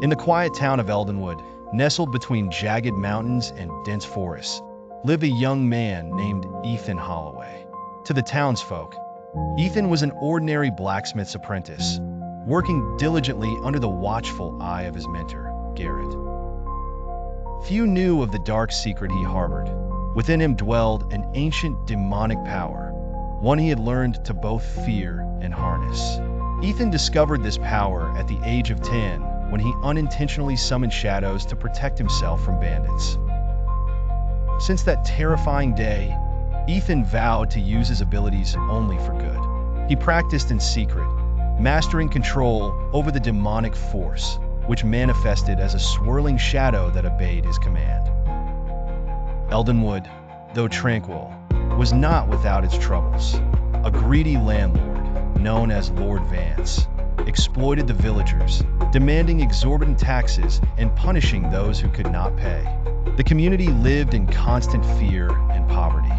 In the quiet town of Eldenwood, nestled between jagged mountains and dense forests, lived a young man named Ethan Holloway. To the townsfolk, Ethan was an ordinary blacksmith's apprentice, working diligently under the watchful eye of his mentor, Garrett. Few knew of the dark secret he harbored. Within him dwelled an ancient demonic power, one he had learned to both fear and harness. Ethan discovered this power at the age of 10 when he unintentionally summoned shadows to protect himself from bandits. Since that terrifying day, Ethan vowed to use his abilities only for good. He practiced in secret, mastering control over the demonic force, which manifested as a swirling shadow that obeyed his command. Eldenwood, though tranquil, was not without its troubles. A greedy landlord, known as Lord Vance, exploited the villagers, demanding exorbitant taxes and punishing those who could not pay. The community lived in constant fear and poverty.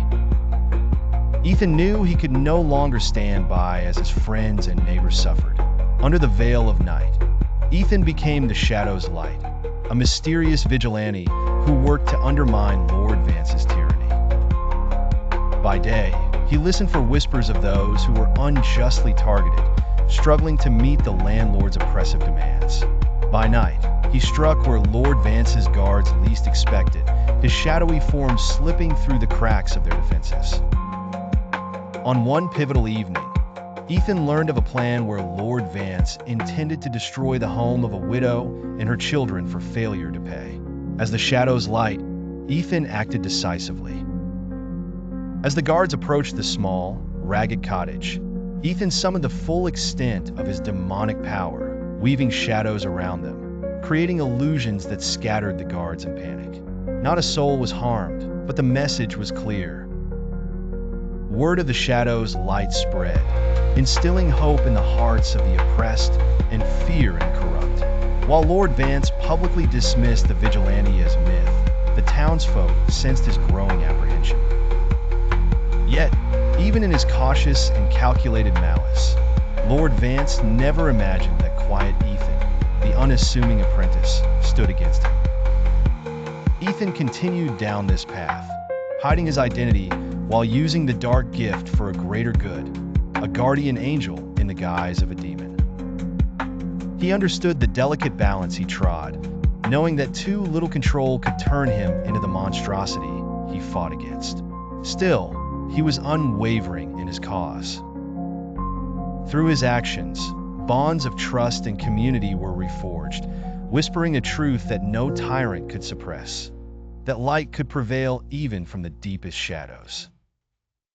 Ethan knew he could no longer stand by as his friends and neighbors suffered. Under the veil of night, Ethan became the Shadow's Light, a mysterious vigilante who worked to undermine Lord Vance's tyranny. By day, he listened for whispers of those who were unjustly targeted, struggling to meet the landlord's oppressive demands. By night, he struck where Lord Vance's guards least expected, his shadowy form slipping through the cracks of their defenses. On one pivotal evening, Ethan learned of a plan where Lord Vance intended to destroy the home of a widow and her children for failure to pay. As the Shadow's Light, Ethan acted decisively. As the guards approached the small, ragged cottage, Ethan summoned the full extent of his demonic power, weaving shadows around them, creating illusions that scattered the guards in panic. Not a soul was harmed, but the message was clear. Word of the Shadow's Light spread, instilling hope in the hearts of the oppressed and fear and corrupt. While Lord Vance publicly dismissed the vigilante as myth, the townsfolk sensed his growing apprehension. Yet, even in his cautious and calculated malice, Lord Vance never imagined that quiet Ethan, the unassuming apprentice, stood against him. Ethan continued down this path, hiding his identity while using the dark gift for a greater good, a guardian angel in the guise of a demon. He understood the delicate balance he trod, knowing that too little control could turn him into the monstrosity he fought against. Still, he was unwavering in his cause. Through his actions, bonds of trust and community were reforged, whispering a truth that no tyrant could suppress, that light could prevail even from the deepest shadows.